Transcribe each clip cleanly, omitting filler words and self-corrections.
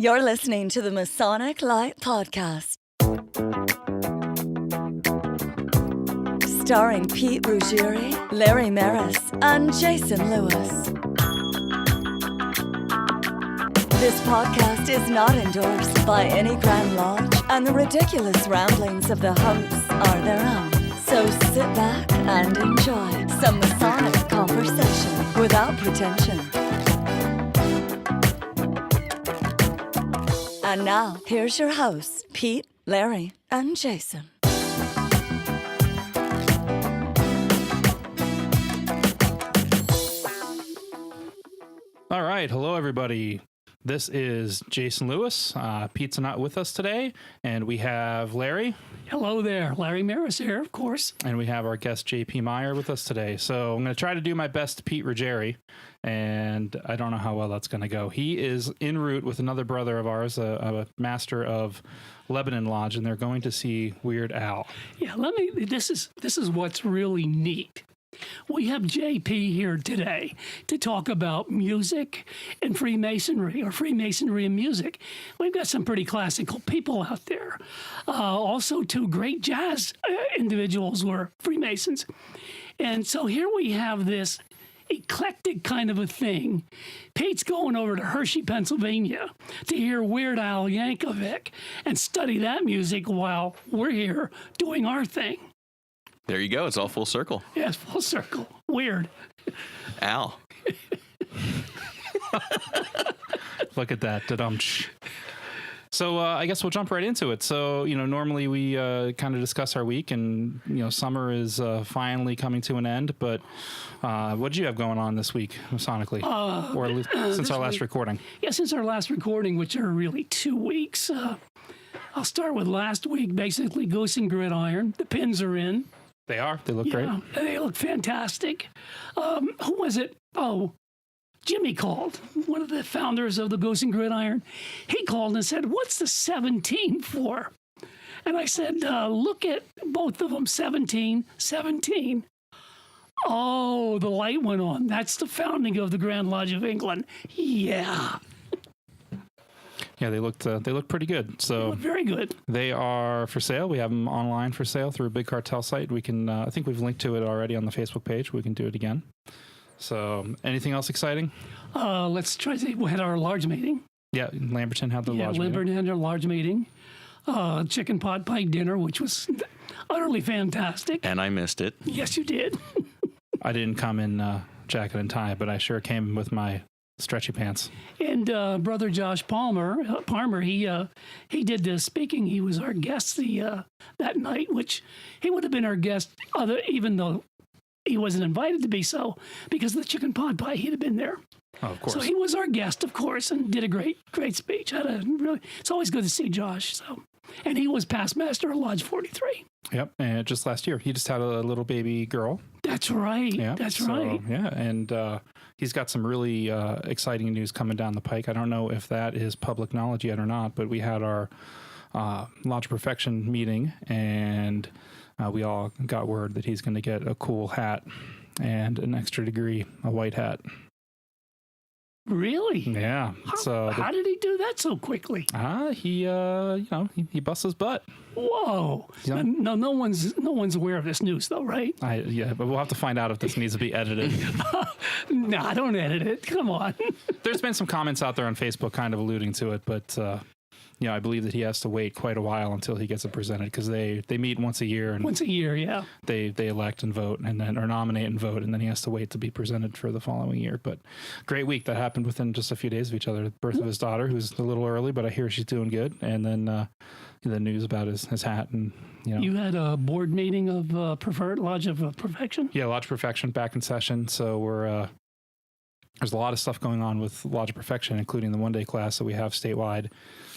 You're listening to the Masonic Light Podcast. Starring Pete Ruggieri, Larry Merris, and Jason Lewis. This podcast is not endorsed by any Grand Lodge, and the ridiculous ramblings of the hosts are their own. So sit back and enjoy some Masonic conversation without pretension. And now, here's your hosts, Pete, Larry, and Jason. All right. Hello, everybody. This is Jason Lewis. Pete's not with us today, and we have Larry. Hello there. Larry Merris here, of course. And we have our guest, JP Myer, with us today. So I'm going to try to do my best to Pete Ruggieri, and I don't know how well that's going to go. He is en route with another brother of ours, a master of Lamberton Lodge, and they're going to see Weird Al. Yeah, this is what's really neat. We have JP here today to talk about music and Freemasonry, or Freemasonry and music. We've got some pretty classical people out there. Also, two great jazz individuals were Freemasons. And so here we have this eclectic kind of a thing. Pete's going over to Hershey, Pennsylvania to hear Weird Al Yankovic and study that music while we're here doing our thing. There you go. It's all full circle. Yes, full circle. Weird. Al. Look at that. Da-dum-tsh. So I guess we'll jump right into it. So, normally we kind of discuss our week, and, summer is finally coming to an end. But what did you have going on this week, Masonically? Or at least since our last recording? Yeah, since our last recording, which are really 2 weeks. I'll start with last week, basically Goose and Gridiron. The pins are in. They are. They look great. They look fantastic. Who was it? Oh, Jimmy called, one of the founders of the Goose and Gridiron. He called and said, "What's the 17 for?" And I said, "Look at both of them, 17, 17. Oh, the light went on. That's the founding of the Grand Lodge of England. Yeah. Yeah, they look pretty good. So very good. They are for sale. We have them online for sale through a Big Cartel site. We can, I think we've linked to it already on the Facebook page. We can do it again. So, anything else exciting? Let's try to. We had our large meeting. Yeah, Lamberton had the large meeting. Lamberton had their large meeting. Chicken pot pie dinner, which was utterly fantastic. And I missed it. Yes, you did. I didn't come in jacket and tie, but I sure came with my stretchy pants. And Brother Josh Palmer, he did the speaking. He was our guest that night, which he would have been our guest, even though he wasn't invited to be so, because of the chicken pot pie, he'd have been there. Oh, of course. So he was our guest, of course, and did a great speech. It's always good to see Josh. So, and he was past master of Lodge 43. Yep, and just last year, he just had a little baby girl. That's right. Yeah, that's right. Yeah, and he's got some really exciting news coming down the pike. I don't know if that is public knowledge yet or not, but we had our Lodge Perfection meeting, and we all got word that he's going to get a cool hat and an extra degree, a white hat. Really? Yeah. How did he do that so quickly? He busts his butt. Whoa! Yeah. No one's aware of this news, though, right? But we'll have to find out if this needs to be edited. Nah, don't edit it. Come on. There's been some comments out there on Facebook kind of alluding to it, but I believe that he has to wait quite a while until he gets it presented, because they meet once a year. And once a year, yeah. They elect and vote, and then or nominate and vote, and then he has to wait to be presented for the following year. But great week that happened within just a few days of each other. The birth of his daughter, who's a little early, but I hear she's doing good. And then the news about his hat, and You had a board meeting of Preferred Lodge of Perfection. Yeah, Lodge Perfection back in session. So we're there's a lot of stuff going on with Lodge of Perfection, including the one-day class that we have statewide.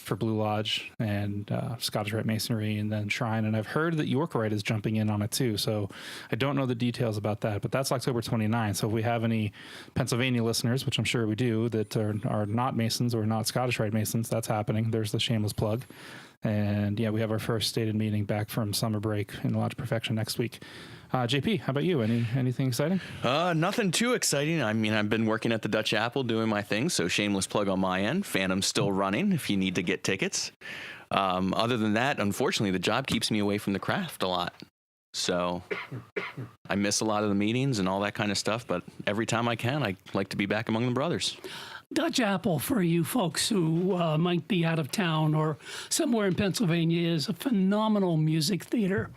for Blue Lodge and Scottish Rite Masonry and then Shrine. And I've heard that York Rite is jumping in on it too. So I don't know the details about that, but that's October 29th. So if we have any Pennsylvania listeners, which I'm sure we do, that are not Masons or not Scottish Rite Masons, that's happening. There's the shameless plug. And yeah, we have our first stated meeting back from summer break in Lodge Perfection next week. JP, how about you? Anything exciting? Nothing too exciting. I mean, I've been working at the Dutch Apple doing my thing, so shameless plug on my end. Phantom's still running if you need to get tickets. Other than that, unfortunately, the job keeps me away from the craft a lot. So I miss a lot of the meetings and all that kind of stuff, but every time I can, I like to be back among the brothers. Dutch Apple, for you folks who might be out of town or somewhere in Pennsylvania, is a phenomenal music theater.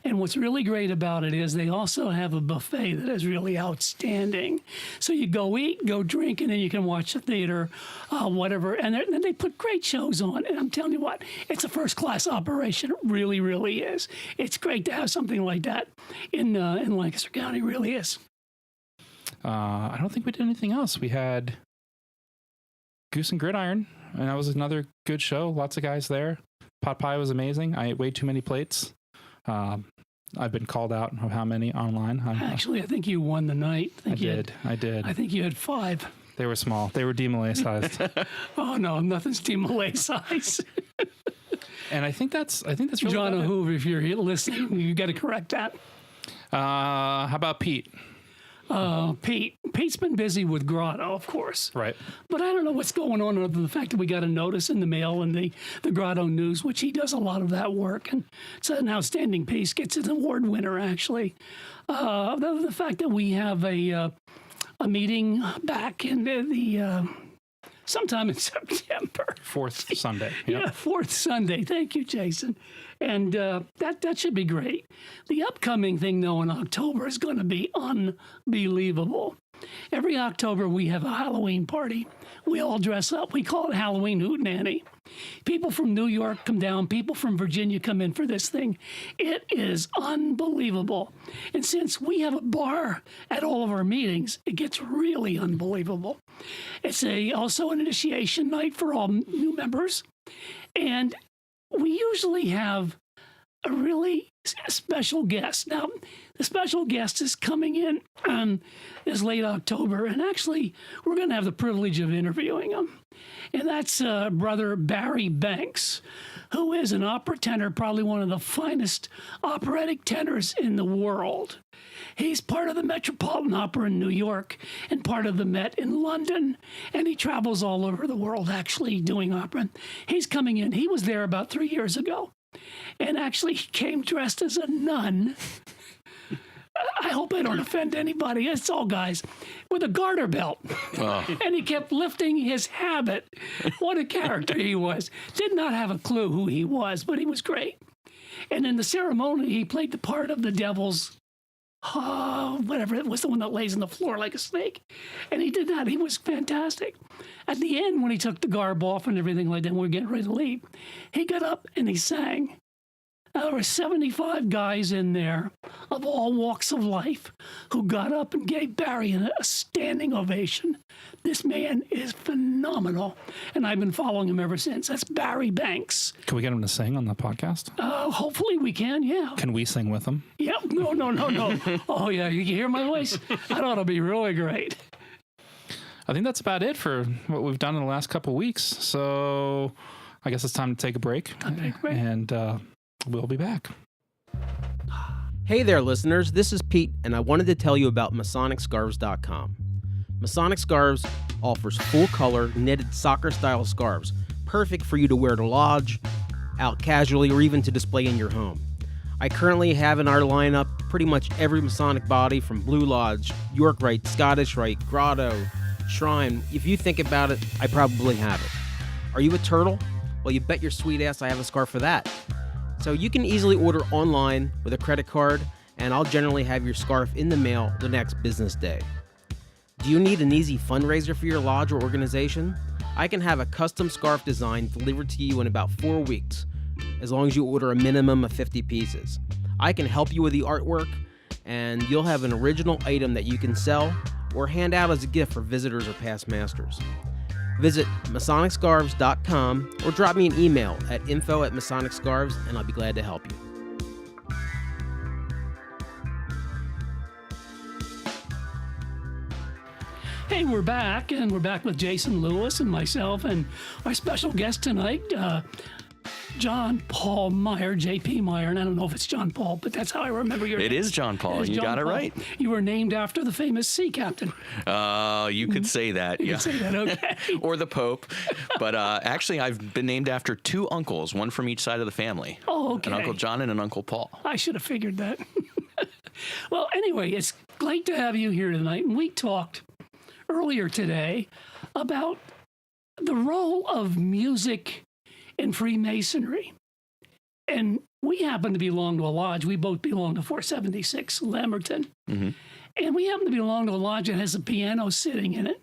And what's really great about it is they also have a buffet that is really outstanding. So you go eat, go drink, and then you can watch the theater, whatever. And then they put great shows on. And I'm telling you what, it's a first-class operation. It really, really is. It's great to have something like that in Lancaster County. It really is. I don't think we did anything else. We had Goose and Gridiron, and that was another good show. Lots of guys there. Pot pie was amazing. I ate way too many plates. I've been called out of how many online. Actually, I think you won the night. I did. I think you had 5. They were small. They were D-Malay sized. Oh no, nothing's D-Malay size. And I think that's really John about it. Hoover, if you're listening, you got to correct that. How about Pete? Pete's been busy with Grotto, of course. Right. But I don't know what's going on other than the fact that we got a notice in the mail in the Grotto News, which he does a lot of that work. And it's an outstanding piece. Gets an award winner, actually. The fact that we have a meeting back in the sometime in September. 4th Sunday. Yep. Yeah, 4th Sunday. Thank you, Jason. And that should be great. The upcoming thing, though, in October is going to be unbelievable. Every October, we have a Halloween party. We all dress up. We call it Halloween Hootenanny. People from New York come down. People from Virginia come in for this thing. It is unbelievable. And since we have a bar at all of our meetings, it gets really unbelievable. It's also an initiation night for all new members. And we usually have a really special guest. Now, the special guest is coming in this late October, and actually, we're going to have the privilege of interviewing him. And that's Brother Barry Banks, who is an opera tenor, probably one of the finest operatic tenors in the world. He's part of the Metropolitan Opera in New York and part of the Met in London, and he travels all over the world actually doing opera. He's coming in. He was there about 3 years ago, and actually he came dressed as a nun. I hope I don't offend anybody. It's all guys with a garter belt. Oh. And he kept lifting his habit. What a character he was. Did not have a clue who he was, but he was great. And in the ceremony, he played the part of the devil's, whatever, it was the one that lays on the floor like a snake. And he did that. He was fantastic. At the end, when he took the garb off and everything like that, and we were getting ready to leave, he got up and he sang. Now, there were 75 guys in there of all walks of life who got up and gave Barry a standing ovation. This man is phenomenal, and I've been following him ever since. That's Barry Banks. Can we get him to sing on the podcast? Hopefully we can, yeah. Can we sing with him? Yeah, no. Oh, yeah, you can hear my voice? That ought to be really great. I think that's about it for what we've done in the last couple of weeks. So I guess it's time to take a break. And we'll be back. Hey there, listeners. This is Pete, and I wanted to tell you about MasonicScarves.com. Masonic Scarves offers full-color, knitted soccer-style scarves, perfect for you to wear to lodge, out casually, or even to display in your home. I currently have in our lineup pretty much every Masonic body from Blue Lodge, York Rite, Scottish Rite, Grotto, Shrine. If you think about it, I probably have it. Are you a turtle? Well, you bet your sweet ass I have a scarf for that. So you can easily order online with a credit card, and I'll generally have your scarf in the mail the next business day. Do you need an easy fundraiser for your lodge or organization? I can have a custom scarf design delivered to you in about 4 weeks, as long as you order a minimum of 50 pieces. I can help you with the artwork, and you'll have an original item that you can sell or hand out as a gift for visitors or past masters. Visit MasonicScarves.com or drop me an email at info@MasonicScarves, and I'll be glad to help you. Hey, we're back, and we're back with Jason Lewis and myself and our special guest tonight, John Paul Myer, JP Myer, and I don't know if it's John Paul, but that's how I remember your name. It is John Paul. You John got it Paul. right. You were named after the famous sea captain. You could say that. You could say that, okay. Or the Pope. But actually, I've been named after two uncles, one from each side of the family. Oh, okay. An Uncle John and an Uncle Paul. I should have figured that. Well, anyway, it's great to have you here tonight. And we talked earlier today about the role of music in Freemasonry. And we happen to belong to a lodge. We both belong to 476 Lamberton. Mm-hmm. And we happen to belong to a lodge that has a piano sitting in it.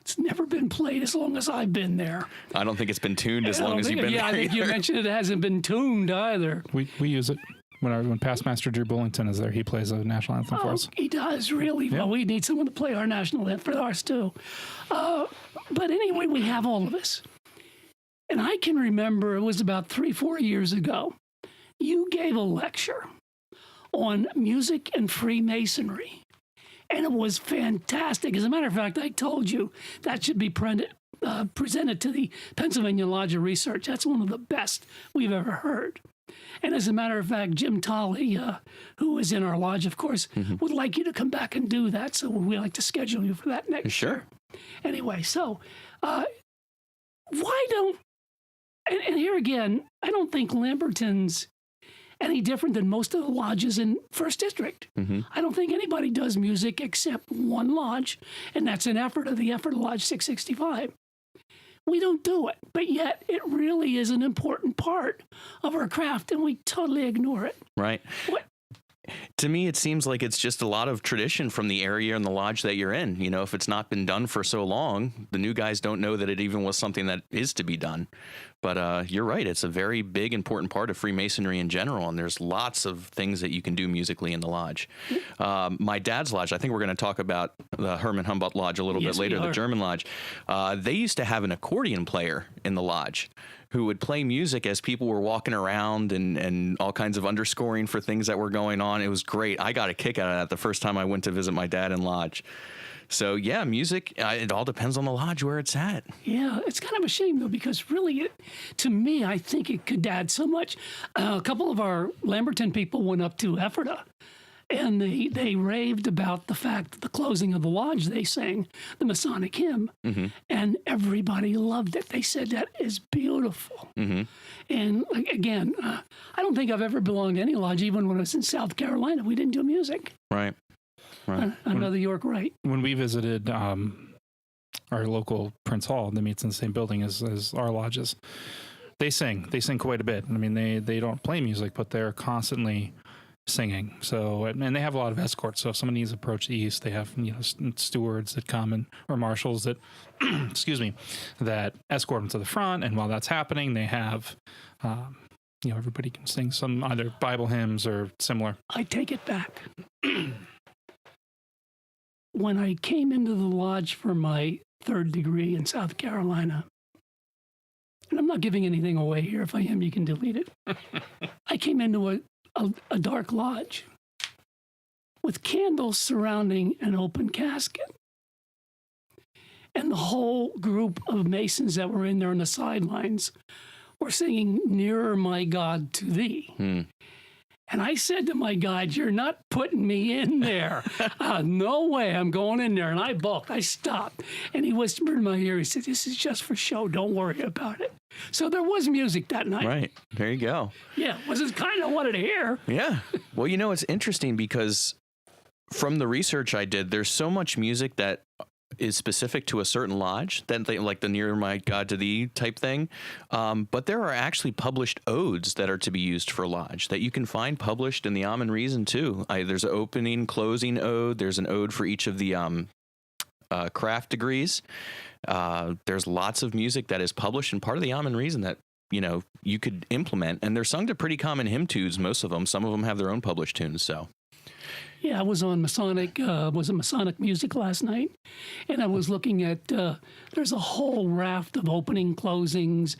It's never been played as long as I've been there. I don't think it's been tuned as long as you've been there. Yeah, I think you mentioned it hasn't been tuned either. We use it. When past Master Drew Bullington is there, he plays a national anthem for us. He does, really. Yeah. Well, we need someone to play our national anthem for ours, too. But anyway, we have all of us. And I can remember it was about 3-4 years ago. You gave a lecture on music and Freemasonry. And it was fantastic. As a matter of fact, I told you that should be presented to the Pennsylvania Lodge of Research. That's one of the best we've ever heard. And as a matter of fact, Jim Tolley, who is in our lodge, of course, would like you to come back and do that. So we'd like to schedule you for that next Sure. year. Anyway, so why don't, and here again, I don't think Lamberton's any different than most of the lodges in First District. Mm-hmm. I don't think anybody does music except one lodge, and that's an effort of the Effort Lodge 665. We don't do it, but yet it really is an important part of our craft, and we totally ignore it. Right. What? To me, it seems like it's just a lot of tradition from the area and the lodge that you're in. You know, if it's not been done for so long, the new guys don't know that it even was something that is to be done. But you're right. It's a very big, important part of Freemasonry in general, and there's lots of things that you can do musically in the lodge. My dad's lodge, I think we're going to talk about the Hermann Humboldt Lodge a little bit later, the German lodge. They used to have an accordion player in the lodge who would play music as people were walking around and all kinds of underscoring for things that were going on. It was great. I got a kick out of that the first time I went to visit my dad in lodge. So, yeah, music, it all depends on the lodge where it's at. Yeah, it's kind of a shame, though, because really, to me, I think it could add so much. A couple of our Lamberton people went up to Ephrata, and they raved about the fact that the closing of the lodge, they sang the Masonic hymn, and everybody loved it. They said that is beautiful. Mm-hmm. And again, I don't think I've ever belonged to any lodge, even when I was in South Carolina. We didn't do music. Right. Right. I know that York, right. When we visited our local Prince Hall that meets in the same building as our lodges, they sing quite a bit. I mean, they don't play music, but they're constantly singing. So, and they have a lot of escorts. So if someone needs to approach the east, they have, stewards that come or marshals that, excuse me, that escort them to the front. And while that's happening, they have, everybody can sing some either Bible hymns or similar. I take it back. When I came into the lodge for my third degree in South Carolina, and I'm not giving anything away here. If I am, you can delete it. I came into a dark lodge with candles surrounding an open casket. And the whole group of Masons that were in there on the sidelines were singing, "Nearer, My God, to Thee." And I said to my guide, "You're not putting me in there. No way, I'm going in there." And I balked. I stopped. And he whispered in my ear, he said, "This is just for show. Don't worry about it." So there was music that night. Right. There you go. Yeah, was it kind of wanted to hear. Yeah. Well, it's interesting because from the research I did, there's so much music that is specific to a certain lodge, like the "Nearer My God to Thee" type thing. But there are actually published odes that are to be used for lodge that you can find published in the Amen Reason too. There's an opening, closing ode. There's an ode for each of the craft degrees. There's lots of music that is published and part of the Amen Reason that you could implement, and they're sung to pretty common hymn tunes. Most of them. Some of them have their own published tunes. So Yeah, I was on Masonic, Masonic music last night, and I was looking at, there's a whole raft of opening, closings,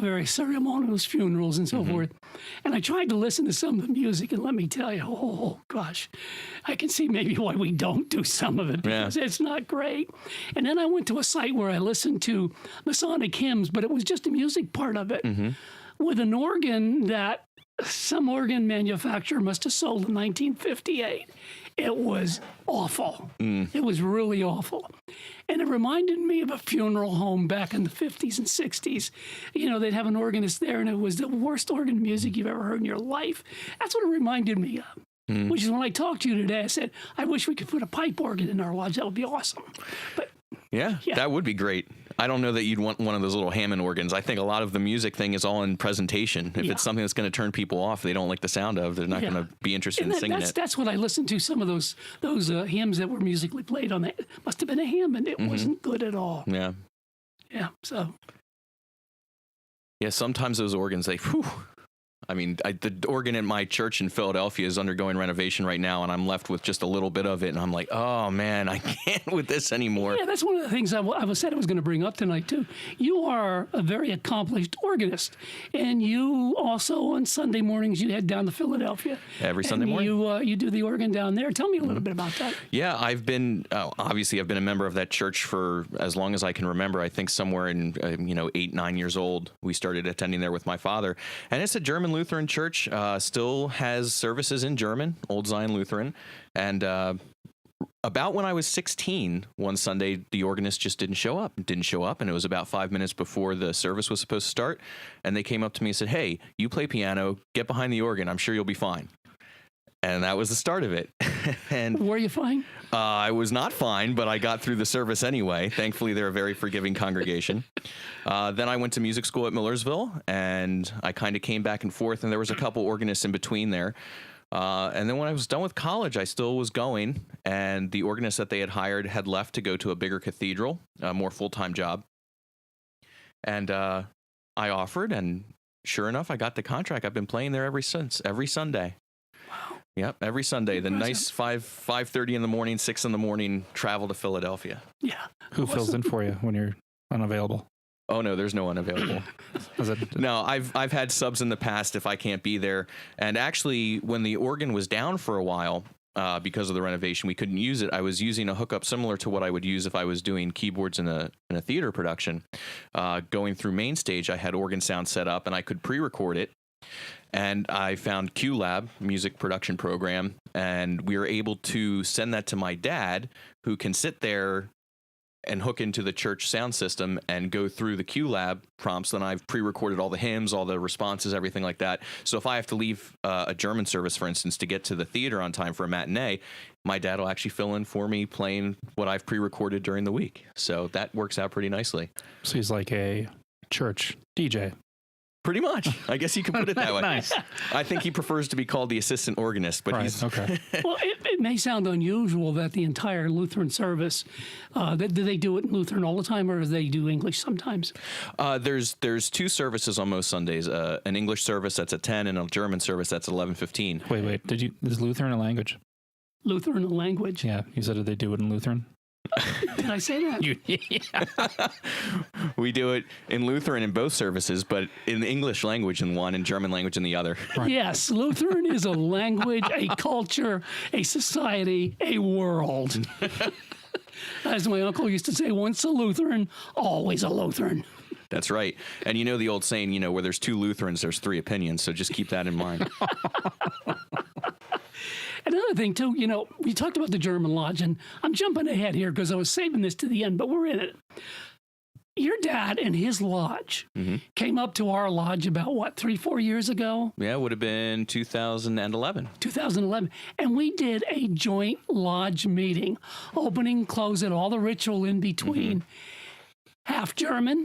very ceremonials, funerals, and so forth. And I tried to listen to some of the music, and let me tell you, oh gosh, I can see maybe why we don't do some of it, because it's not great. And then I went to a site where I listened to Masonic hymns, but it was just the music part of it, with an organ that some organ manufacturer must have sold in 1958. It was awful. It was really awful. And it reminded me of a funeral home back in the 50s and 60s. You know, they'd have an organist there, and it was the worst organ music you've ever heard in your life. That's what it reminded me of. Which is when I talked to you today, I said, I wish we could put a pipe organ in our lodge. That would be awesome. But yeah, that would be great. I don't know that you'd want one of those little Hammond organs. I think a lot of the music thing is all in presentation. If it's something that's going to turn people off, they don't like the sound of, they're not going to be interested in singing it. That's what I listened to, some of those hymns that were musically played on. It must have been a Hammond. It wasn't good at all. Yeah. Yeah, so. Yeah, sometimes those organs, I mean, the organ in my church in Philadelphia is undergoing renovation right now, and I'm left with just a little bit of it, and I'm like, oh, man, I can't with this anymore. Yeah, that's one of the things I said I was going to bring up tonight, too. You are a very accomplished organist, and you also, on Sunday mornings, you head down to Philadelphia. Every Sunday morning. You do the organ down there. Tell me a little bit about that. Yeah, I've been a member of that church for as long as I can remember. I think somewhere in, 8, 9 years old, we started attending there with my father, and it's a German Lutheran church, still has services in German, Old Zion Lutheran. And about when I was 16, one Sunday, the organist just didn't show up, and it was about 5 minutes before the service was supposed to start. And they came up to me and said, hey, you play piano, get behind the organ. I'm sure you'll be fine. And that was the start of it. And were you fine? I was not fine, but I got through the service anyway. Thankfully, they're a very forgiving congregation. Then I went to music school at Millersville, and I kind of came back and forth, and there was a couple organists in between there. And then when I was done with college, I still was going, and the organist that they had hired had left to go to a bigger cathedral, a more full-time job. And I offered, and sure enough, I got the contract. I've been playing there every Sunday. Yep, every Sunday. The nice 5:30 in the morning, 6 in the morning, travel to Philadelphia. Yeah. Who fills in for you when you're unavailable? Oh no, there's no unavailable. No, I've had subs in the past if I can't be there. And actually, when the organ was down for a while, because of the renovation, we couldn't use it. I was using a hookup similar to what I would use if I was doing keyboards in a theater production. Going through main stage, I had organ sound set up, and I could pre-record it. And I found QLab, music production program, and we were able to send that to my dad, who can sit there and hook into the church sound system and go through the QLab prompts. Then I've pre-recorded all the hymns, all the responses, everything like that. So if I have to leave a German service, for instance, to get to the theater on time for a matinee, my dad will actually fill in for me playing what I've pre-recorded during the week. So that works out pretty nicely. So he's like a church DJ. Pretty much. I guess you can put it that way. Nice. I think he prefers to be called the assistant organist, but he's okay. Well, it may sound unusual that the entire Lutheran service, do they do it in Lutheran all the time, or do they do English sometimes? There's two services on most Sundays, an English service that's at 10 and a German service that's at 11:15. Wait. Is Lutheran a language? Lutheran a language? Yeah. You said they do it in Lutheran? Did I say that? We do it in Lutheran in both services, but in English language in one and German language in the other. Right. Yes, Lutheran is a language, a culture, a society, a world. As my uncle used to say, once a Lutheran, always a Lutheran. That's right. And you know the old saying, where there's two Lutherans, there's three opinions. So just keep that in mind. Another thing, too, we talked about the German Lodge, and I'm jumping ahead here because I was saving this to the end, but we're in it. Your dad and his lodge came up to our lodge about, 3-4 years ago? Yeah, it would have been 2011. 2011. And we did a joint lodge meeting, opening, close it, all the ritual in between. Half German,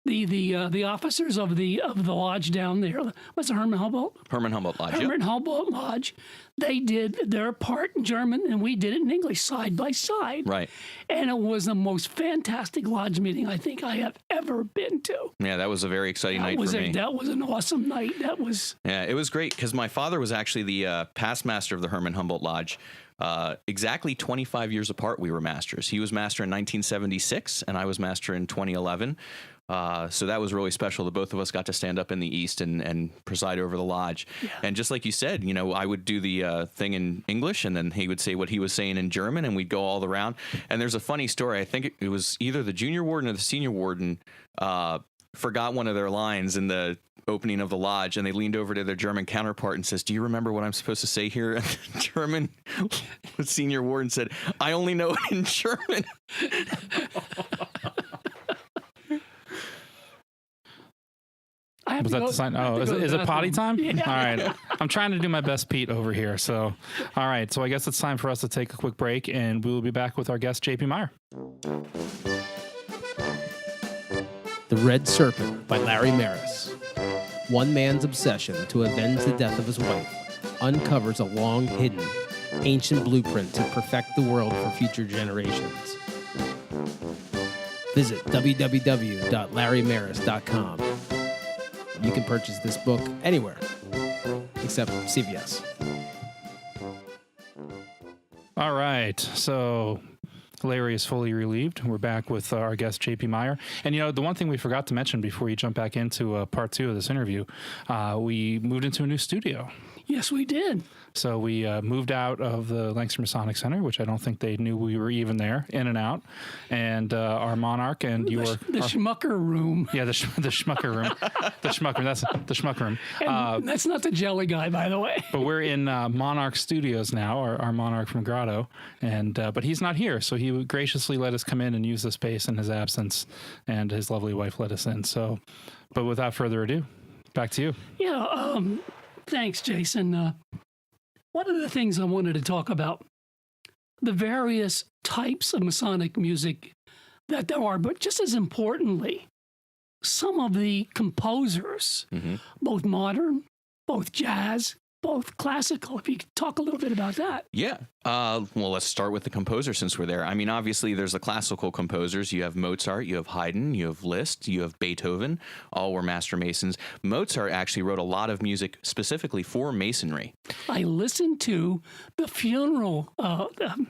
the officers of the lodge down there. What's the Herman Humboldt? Herman Humboldt Lodge. Herman Humboldt Lodge. They did their part in German, and we did it in English, side by side. Right. And it was the most fantastic lodge meeting I think I have ever been to. Yeah, that was a very exciting night for me. That was an awesome night. Yeah, it was great because my father was actually the past master of the Herman Humboldt Lodge. Exactly 25 years apart, we were masters. He was master in 1976, and I was master in 2011. So that was really special. The both of us got to stand up in the East and preside over the lodge. Yeah. And just like you said, I would do the thing in English, and then he would say what he was saying in German, and we'd go all around. And there's a funny story. I think it was either the junior warden or the senior warden forgot one of their lines in the opening of the lodge, and they leaned over to their German counterpart and says, "Do you remember what I'm supposed to say here?" And the German senior warden said, "I only know it in German." Was that the sign? Oh, is it potty time? Yeah. All right. I'm trying to do my best, Pete, over here. So, all right. So I guess it's time for us to take a quick break, and we will be back with our guest, JP Myer. The Red Serpent by Larry Merris. One man's obsession to avenge the death of his wife uncovers a long-hidden, ancient blueprint to perfect the world for future generations. Visit www.larrymerris.com. You can purchase this book anywhere except CVS. All right. So Larry is fully relieved. We're back with our guest, JP Myer. And, the one thing we forgot to mention before you jump back into part 2 of this interview, we moved into a new studio. Yes, we did. So we moved out of the Lancaster Masonic Center, which I don't think they knew we were even there, in and out. And our Monarch and the Schmucker room. Yeah, the Schmucker room. The Schmucker. That's the Schmuck room. And that's not the jelly guy, by the way. But we're in Monarch Studios now, our Monarch from Grotto. And but he's not here, so he graciously let us come in and use the space in his absence, and his lovely wife let us in. So, but without further ado, back to you. Yeah, thanks, Jason. One of the things I wanted to talk about, the various types of Masonic music that there are, but just as importantly, some of the composers, both modern, both jazz, both classical. If you could talk a little bit about that. Yeah. Well, let's start with the composer since we're there. I mean, obviously, there's the classical composers. You have Mozart, you have Haydn, you have Liszt, you have Beethoven. All were master masons. Mozart actually wrote a lot of music specifically for masonry. I listened to the funeral. The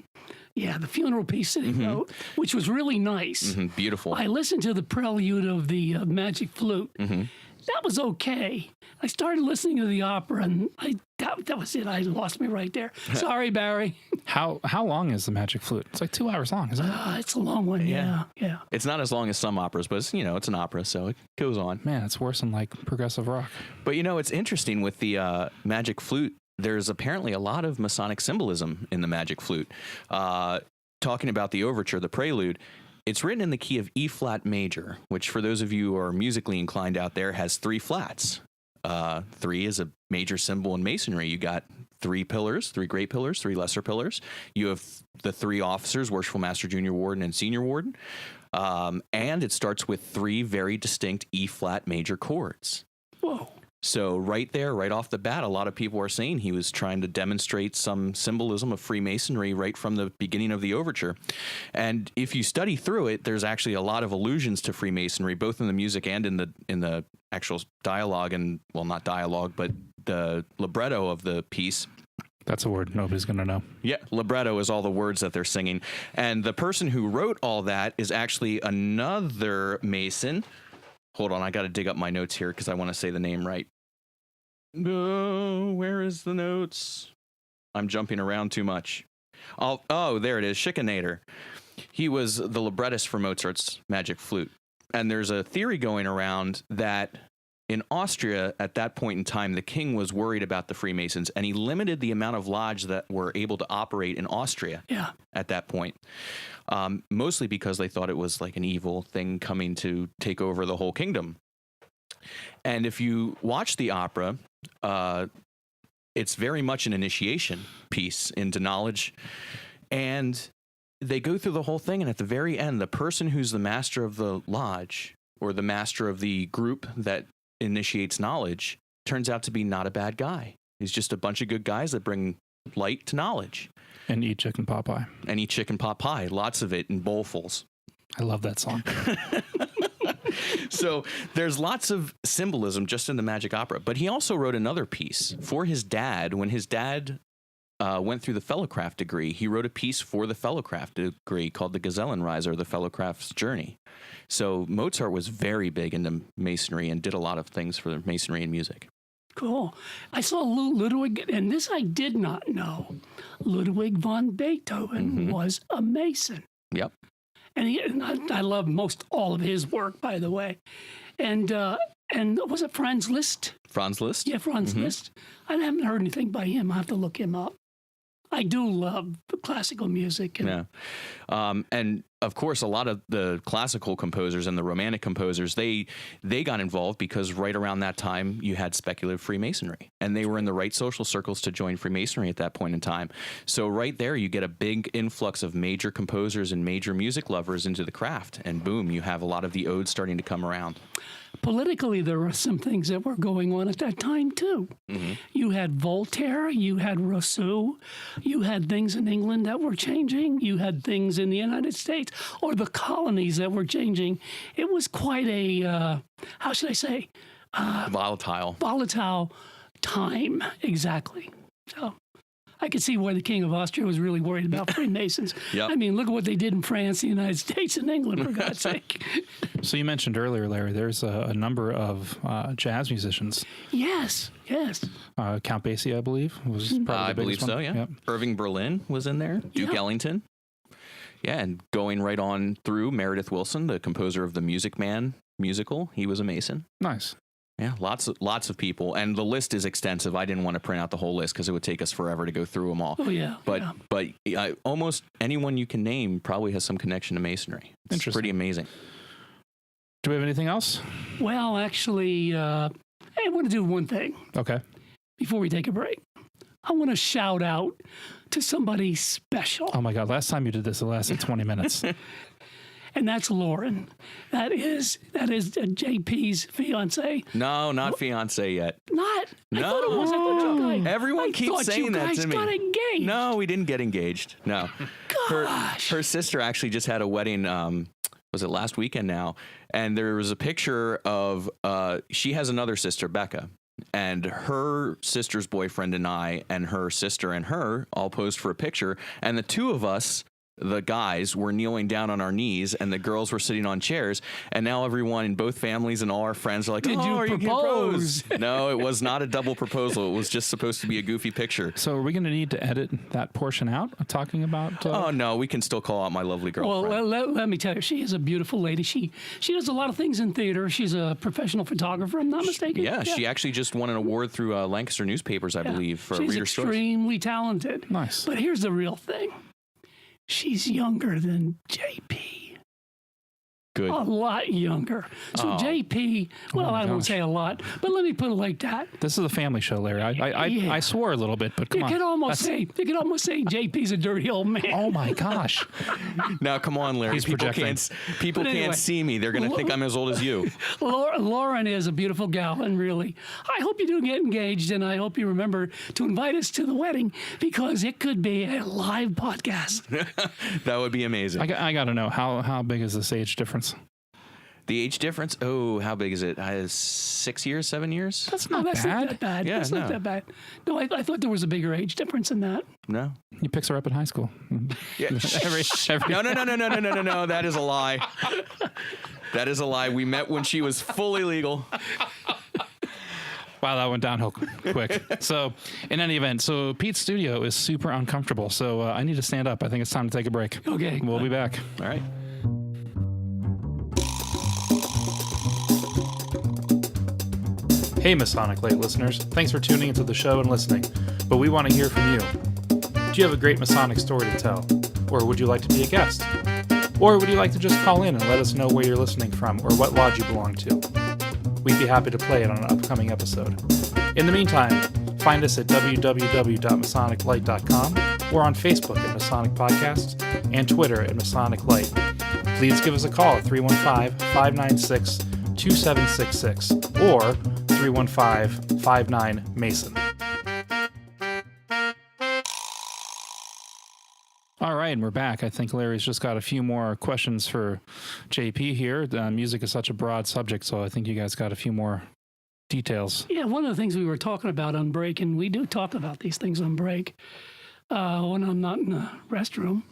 funeral piece that he wrote, which was really nice. Beautiful. I listened to the prelude of the Magic Flute. That was okay. I started listening to the opera, and that was it. I lost me right there. Sorry, Barry. How long is the Magic Flute? It's like 2 hours long, isn't it? It's a long one. Yeah. It's not as long as some operas, but it's an opera, so it goes on. Man, it's worse than like progressive rock. But it's interesting with the Magic Flute. There's apparently a lot of Masonic symbolism in the Magic Flute. Talking about the overture, the prelude, it's written in the key of E-flat major, which for those of you who are musically inclined out there has 3 flats. 3 is a major symbol in masonry. You got 3 pillars, 3 great pillars, 3 lesser pillars. You have the 3 officers, worshipful master, junior warden, and senior warden. And it starts with 3 very distinct E-flat major chords. Whoa. So right there, right off the bat, a lot of people are saying he was trying to demonstrate some symbolism of Freemasonry right from the beginning of the overture. And if you study through it, there's actually a lot of allusions to Freemasonry, both in the music and in the actual dialogue, and well, not dialogue, but the libretto of the piece. That's a word nobody's going to know. Yeah, libretto is all the words that they're singing. And the person who wrote all that is actually another Mason. Hold on, I got to dig up my notes here because I want to say the name right. Where is the notes? I'm jumping around too much. Oh, there it is, Schikaneder. He was the librettist for Mozart's Magic Flute. And there's a theory going around that in Austria, at that point in time, the king was worried about the Freemasons, and he limited the amount of lodges that were able to operate in Austria at that point. Mostly because they thought it was like an evil thing coming to take over the whole kingdom. And if you watch the opera, it's very much an initiation piece into knowledge. And they go through the whole thing, and at the very end, the person who's the master of the lodge or the master of the group that initiates knowledge turns out to be not a bad guy. He's just a bunch of good guys that bring light to knowledge. And eat chicken pot pie. And eat chicken pot pie, lots of it in bowlfuls. I love that song. So there's lots of symbolism just in the magic opera. But he also wrote another piece for his dad. When his dad went through the Fellowcraft degree, he wrote a piece for the Fellowcraft degree called the Gesellenreise, or the Fellowcraft's Journey. So Mozart was very big into Masonry and did a lot of things for Masonry and music. Cool. I saw Ludwig, and this I did not know. Ludwig von Beethoven was a Mason. Yep. And I love most all of his work, by the way. And was it Franz Liszt? Franz Liszt? Yeah, Franz Liszt. I haven't heard anything by him. I have to look him up. I do love classical music. And and of course, a lot of the classical composers and the Romantic composers, they got involved because right around that time you had speculative Freemasonry, and they were in the right social circles to join Freemasonry at that point in time. So right there, you get a big influx of major composers and major music lovers into the craft, and boom, you have a lot of the odes starting to come around. Politically, there were some things that were going on at that time, too. You had Voltaire, you had Rousseau, you had things in England that were changing, you had things in the United States or the colonies that were changing. It was quite a, how should I say? Volatile time, exactly. So I could see why the King of Austria was really worried about Freemasons. Yep. I mean, look at what they did in France, the United States, and England, for God's sake. So you mentioned earlier, Larry, there's a number of jazz musicians. Yes. Count Basie, I believe, was probably I the biggest believe so, one. yeah. Yep. Irving Berlin was in there. Duke Ellington. Yeah, and going right on through, Meredith Willson, the composer of the Music Man musical. He was a Mason. Nice. Yeah, lots of people, and the list is extensive. I didn't want to print out the whole list because it would take us forever to go through them all. Oh yeah, but almost anyone you can name probably has some connection to Masonry. It's Interesting. Pretty amazing. Do we have anything else? Well, actually, I want to do one thing Okay. before we take a break. I want to shout out to somebody special. Oh my God! Last time you did this, it lasted 20 minutes. And that's Lauren. That is JP's fiance. No, not fiance yet. Not. No. I thought it was. I thought you guys. Everyone keeps saying that to me. Got engaged. No, we didn't get engaged. No. Gosh. Her sister actually just had a wedding. Was it last weekend now? And there was a picture of. She has another sister, Becca. And her sister's boyfriend and I and her sister and her all posed for a picture. And the two of us, the guys, were kneeling down on our knees and the girls were sitting on chairs. And now everyone in both families and all our friends are like, Did you are propose? You propose? No, it was not a double proposal. It was just supposed to be a goofy picture. So are we going to need to edit that portion out, talking about... Oh, no, we can still call out my lovely girlfriend. Well, let me tell you, she is a beautiful lady. She does a lot of things in theater. She's a professional photographer, I'm not mistaken. Yeah, she actually just won an award through Lancaster newspapers, I believe, for She's Reader's Choice. extremely talented. Nice. But here's the real thing. She's younger than JP. Good. A lot younger. So JP, well, I won't say a lot, but let me put it like that. This is a family show, Larry. I swore a little bit, but come You on. could almost say JP's a dirty old man. Oh my gosh. Now, come on, Larry. He's projecting. People But anyway, can't see me. They're going to think I'm as old as you. Lauren is a beautiful gal, and really, I hope you do get engaged, and I hope you remember to invite us to the wedding because it could be a live podcast. That would be amazing. I got to know, how big is this age difference? The age difference? Oh, how big is it? 6 years, 7 years? That's not That's bad. not that bad. Yeah, That's not that bad. No, I thought there was a bigger age difference in that. No. He picks her up in high school. Yeah. No. That is a lie. That is a lie. We met when she was fully legal. Wow, that went downhill quick. So, in any event, Pete's studio is super uncomfortable. So I need to stand up. I think it's time to take a break. Okay. We'll be back. All right. Hey, Masonic Light listeners. Thanks for tuning into the show and listening. But we want to hear from you. Do you have a great Masonic story to tell? Or would you like to be a guest? Or would you like to just call in and let us know where you're listening from or what lodge you belong to? We'd be happy to play it on an upcoming episode. In the meantime, find us at www.masoniclight.com or on Facebook at Masonic Podcasts and Twitter at Masonic Light. Please give us a call at 315-596 2766 or 315-59-MASON. All right, and we're back. I think Larry's just got a few more questions for JP here. Music is such a broad subject, so I think you guys got a few more details. Yeah, one of the things we were talking about on break, and we do talk about these things on break when I'm not in the restroom,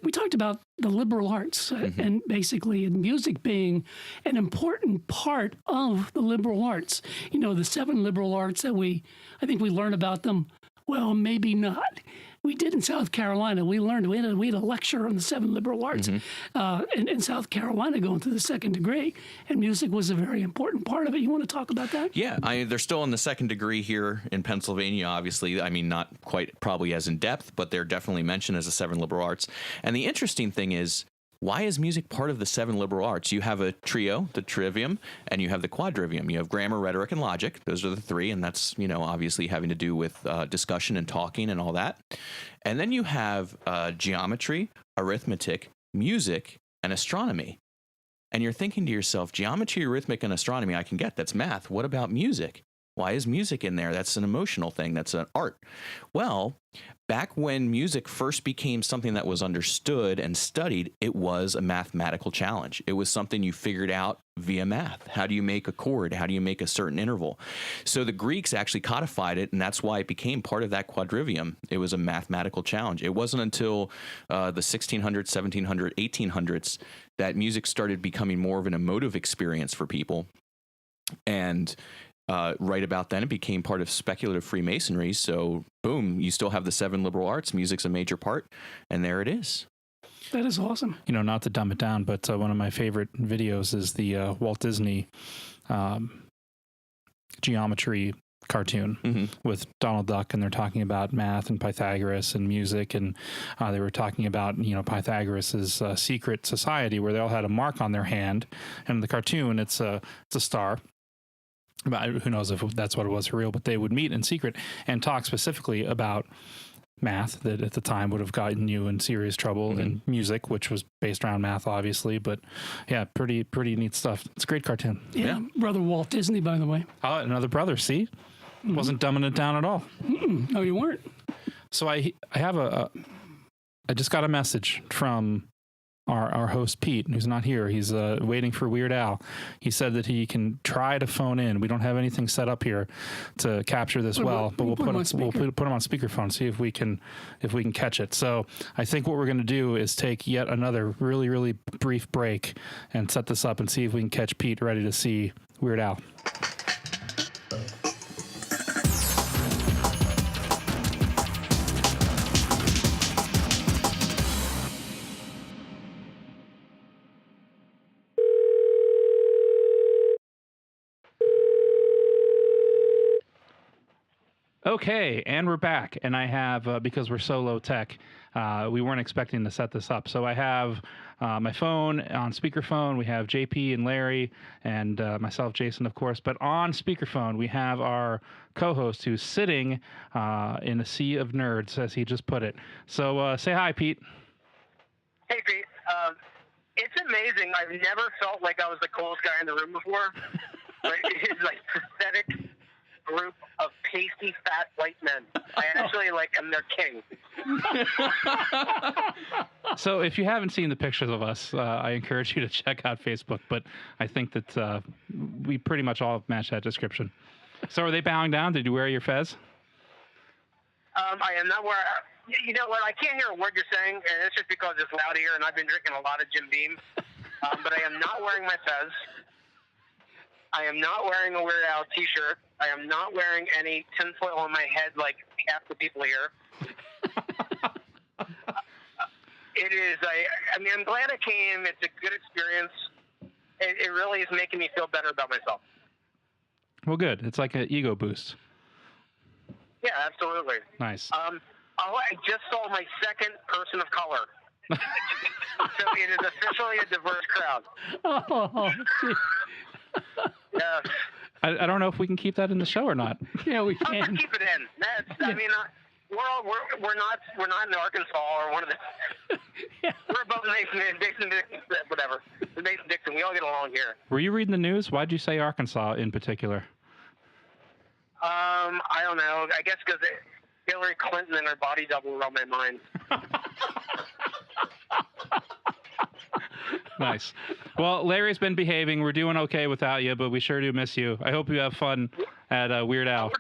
we talked about the liberal arts and basically music being an important part of the liberal arts. You know, the 7 liberal arts that I think we learned about them. Well, maybe not. We did in South Carolina. We learned, we had a lecture on the 7 liberal arts in South Carolina going through the 2nd degree, and music was a very important part of it. You want to talk about that? Yeah, they're still in the 2nd degree here in Pennsylvania, obviously. I mean, not quite probably as in depth, but they're definitely mentioned as the 7 liberal arts. And the interesting thing is, why is music part of the 7 liberal arts? You have a trio, the trivium, and you have the quadrivium. You have grammar, rhetoric, and logic. Those are the 3, and that's, obviously having to do with discussion and talking and all that. And then you have geometry, arithmetic, music, and astronomy. And you're thinking to yourself, geometry, arithmetic, and astronomy, I can get. That's math. What about music? Why is music in there? That's an emotional thing. That's an art. Well, back when music first became something that was understood and studied, it was a mathematical challenge. It was something you figured out via math. How do you make a chord? How do you make a certain interval? So the Greeks actually codified it, and that's why it became part of that quadrivium. It was a mathematical challenge. It wasn't until the 1600s, 1700s, 1800s that music started becoming more of an emotive experience for people. And right about then, it became part of speculative Freemasonry. So, boom, you still have the 7 liberal arts. Music's a major part, and there it is. That is awesome. Not to dumb it down, but one of my favorite videos is the Walt Disney geometry cartoon with Donald Duck, and they're talking about math and Pythagoras and music, and they were talking about Pythagoras's secret society where they all had a mark on their hand, and in the cartoon it's a star. But who knows if that's what it was for real, but they would meet in secret and talk specifically about math that at the time would have gotten you in serious trouble, and music, which was based around math, obviously. But yeah, pretty neat stuff. It's a great cartoon. Yeah. Brother Walt Disney, by the way. Oh, another brother, see? Wasn't dumbing it down at all. No, you weren't. So I just got a message from our host, Pete, who's not here. He's waiting for Weird Al. He said that he can try to phone in. We don't have anything set up here to capture this but we'll put him on speakerphone, see if we can catch it. So I think what we're going to do is take yet another really, really brief break and set this up and see if we can catch Pete ready to see Weird Al. Okay, and we're back, and I have, because we're so low tech, we weren't expecting to set this up. So I have my phone on speakerphone. We have JP and Larry and myself, Jason, of course. But on speakerphone, we have our co-host who's sitting in a sea of nerds, as he just put it. So say hi, Pete. Hey, Pete. It's amazing. I've never felt like I was the coolest guy in the room before. But it's like pathetic group of pasty, fat white men. I actually am their king. So if you haven't seen the pictures of us, I encourage you to check out Facebook, but I think that we pretty much all match that description. So are they bowing down? Did you wear your fez? I am not wearing... You know what? I can't hear a word you're saying, and it's just because it's loud here, and I've been drinking a lot of Jim Beam. But I am not wearing my fez. I am not wearing a Weird Al t-shirt. I am not wearing any tinfoil on my head like half the people here. It is, I mean, I'm glad I came. It's a good experience. It really is making me feel better about myself. Well, good. It's like an ego boost. Yeah, absolutely. Nice. I just saw my second person of color. So it is officially a diverse crowd. Oh, Yeah. I don't know if we can keep that in the show or not. Yeah, we I'll can. just keep it in. I mean, we're not in Arkansas or one of the We're above the Mason, whatever. The Mason Dixon. We all get along here. Were you reading the news? Why'd you say Arkansas in particular? I don't know. I guess because Hillary Clinton and her body double were on my mind. Nice. Well, Larry's been behaving. We're doing okay without you, but we sure do miss you. I hope you have fun at Weird Al. Were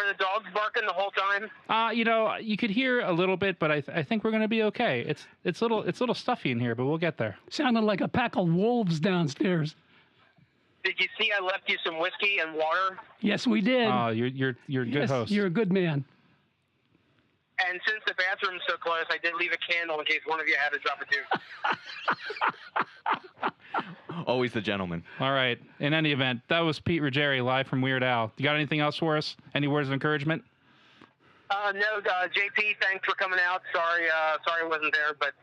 the dogs barking the whole time? You could hear a little bit, but I think we're going to be okay. It's little stuffy in here, but we'll get there. Sounded like a pack of wolves downstairs. Did you see I left you some whiskey and water? Yes, we did. Oh, you're a good host. You're a good man. And since the bathroom's so close, I did leave a candle in case one of you had to drop a deuce. Always the gentleman. All right. In any event, that was Pete Ruggieri live from Weird Al. You got anything else for us? Any words of encouragement? No, JP, thanks for coming out. Sorry I wasn't there, but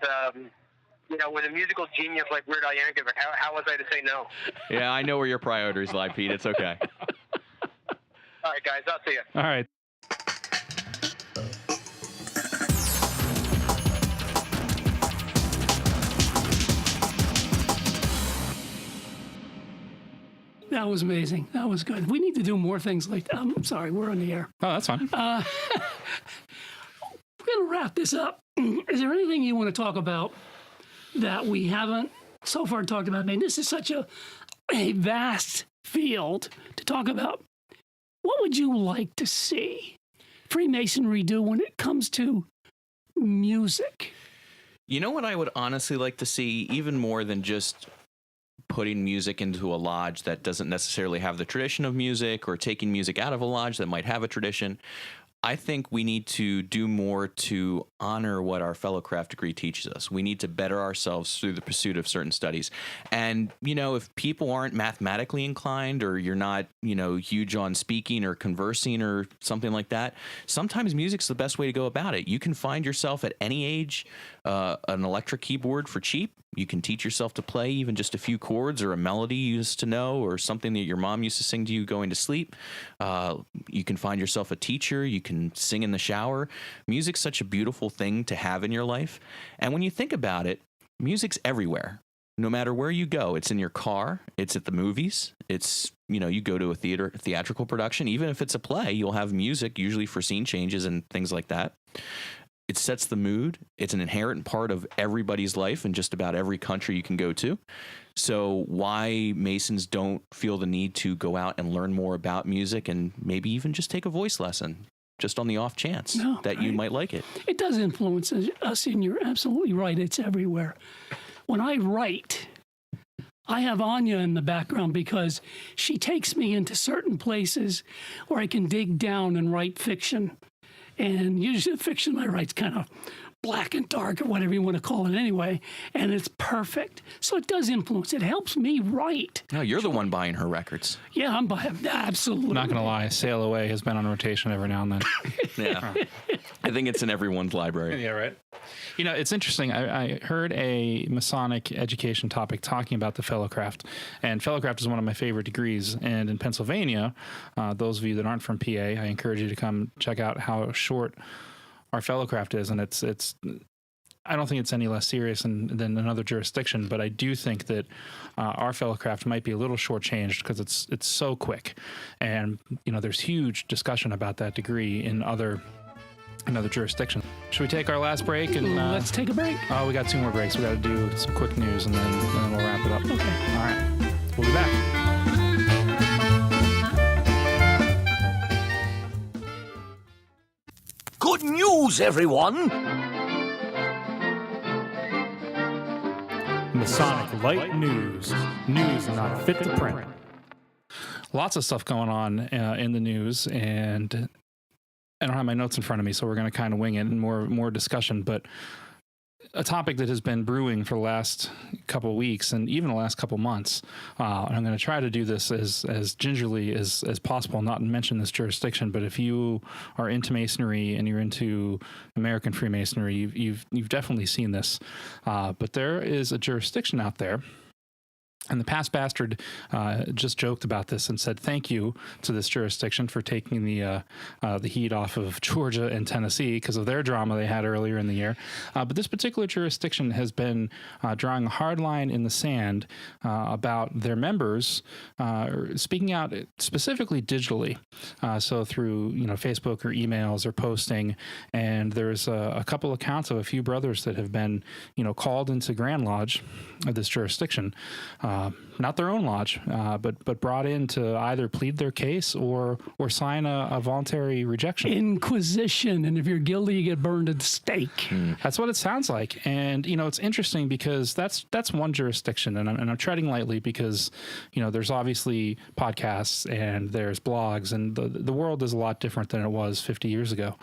with a musical genius like Weird Al Yankovic, how was I to say no? Yeah, I know where your priorities lie, Pete. It's okay. All right, guys, I'll see you. All right. That was amazing. That was good. We need to do more things like that. I'm sorry, we're on the air. Oh, that's fine. We're going to wrap this up. Is there anything you want to talk about that we haven't so far talked about? I mean, this is such a vast field to talk about. What would you like to see Freemasonry do when it comes to music? You know what I would honestly like to see, even more than just putting music into a lodge that doesn't necessarily have the tradition of music, or taking music out of a lodge that might have a tradition? I think we need to do more to honor what our fellow craft degree teaches us. We need to better ourselves through the pursuit of certain studies. And, if people aren't mathematically inclined, or you're not, huge on speaking or conversing or something like that, sometimes music's the best way to go about it. You can find yourself at any age an electric keyboard for cheap. You can teach yourself to play even just a few chords or a melody you used to know, or something that your mom used to sing to you going to sleep. You can find yourself a teacher. You can sing in the shower. Music's such a beautiful thing to have in your life. And when you think about it, music's everywhere. No matter where you go, it's in your car, it's at the movies, it's, you go to a theatrical production, even if it's a play, you'll have music usually for scene changes and things like that. It sets the mood. It's an inherent part of everybody's life in just about every country you can go to. So why Masons don't feel the need to go out and learn more about music, and maybe even just take a voice lesson, just on the off chance that you might like it. It does influence us, and you're absolutely right. It's everywhere. When I write, I have Anya in the background because she takes me into certain places where I can dig down and write fiction. And usually the fiction I write's kind of black and dark, or whatever you want to call it anyway, and it's perfect. So it does influence. It helps me write. No, you're the one buying her records. Yeah, I'm buying. Absolutely. Not going to lie, Sail Away has been on rotation every now and then. Yeah. I think it's in everyone's library. Yeah, right. It's interesting. I heard a Masonic education topic talking about the Fellowcraft, and Fellowcraft is one of my favorite degrees. And in Pennsylvania, those of you that aren't from PA, I encourage you to come check out how short our Fellowcraft is, and it's. I don't think it's any less serious than another jurisdiction, but I do think that our Fellowcraft might be a little shortchanged because it's so quick, and there's huge discussion about that degree in other jurisdictions. Should we take our last break? And let's take a break. Oh, we got 2 more breaks. We got to do some quick news, and then we'll wrap it up. Okay. All right. We'll be back. Good news, everyone! Masonic Light News. News not fit to print. Lots of stuff going on in the news, and I don't have my notes in front of me, so we're going to kind of wing it and more discussion. But a topic that has been brewing for the last couple of weeks and even the last couple of months. And I'm going to try to do this as gingerly as possible, not mention this jurisdiction. But if you are into Masonry and you're into American Freemasonry, you've definitely seen this. But there is a jurisdiction out there And the past bastard just joked about this and said thank you to this jurisdiction for taking the heat off of Georgia and Tennessee because of their drama they had earlier in the year. But this particular jurisdiction has been drawing a hard line in the sand about their members speaking out specifically digitally, so through Facebook or emails or posting. And there's a couple accounts of a few brothers that have been called into Grand Lodge of this jurisdiction. Not their own lodge, but brought in to either plead their case or sign a voluntary rejection. Inquisition, and if you're guilty, you get burned at the stake. That's what it sounds like, and it's interesting because that's one jurisdiction, and I'm treading lightly because there's obviously podcasts and there's blogs, and the world is a lot different than it was 50 years ago.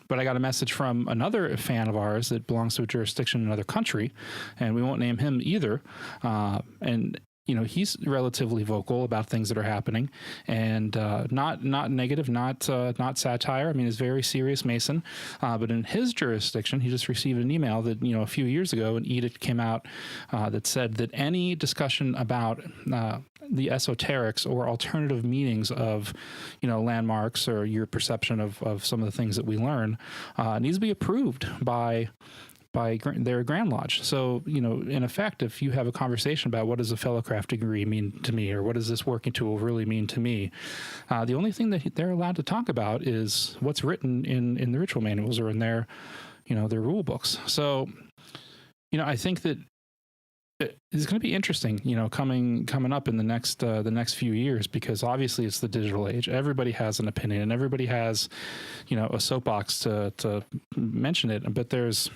But I got a message from another fan of ours that belongs to a jurisdiction in another country, and we won't name him either. And he's relatively vocal about things that are happening, and not negative, not satire. I mean, he's a very serious Mason. But in his jurisdiction, he just received an email that a few years ago, an edict came out that said that any discussion about the esoterics or alternative meanings of landmarks or your perception of some of the things that we learn needs to be approved by their Grand Lodge. So, in effect, if you have a conversation about what does a fellowcraft degree mean to me, or what does this working tool really mean to me, the only thing that they're allowed to talk about is what's written in the ritual manuals or in their rule books. So, I think that it's going to be interesting, coming up in the next few years, because obviously it's the digital age. Everybody has an opinion, and everybody has, a soapbox to mention it. But there's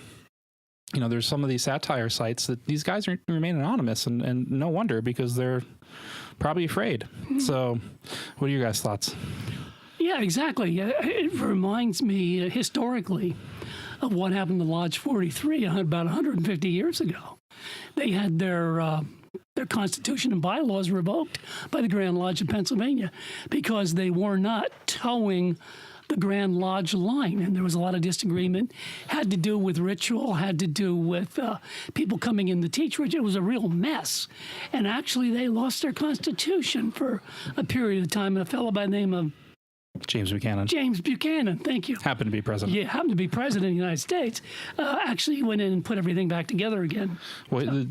some of these satire sites that these guys remain anonymous, and no wonder, because they're probably afraid. So what are your guys' thoughts? Yeah, exactly. It reminds me historically of what happened to Lodge 43 about 150 years ago. They had their constitution and bylaws revoked by the Grand Lodge of Pennsylvania because they were not towing the Grand Lodge line, and there was a lot of disagreement. Had to do with ritual, had to do with people coming in to teach ritual. It was a real mess, and actually they lost their constitution for a period of time. And a fellow by the name of James Buchanan, thank you. Happened to be president. Yeah, happened to be president of the United States. Actually went in and put everything back together again. Well,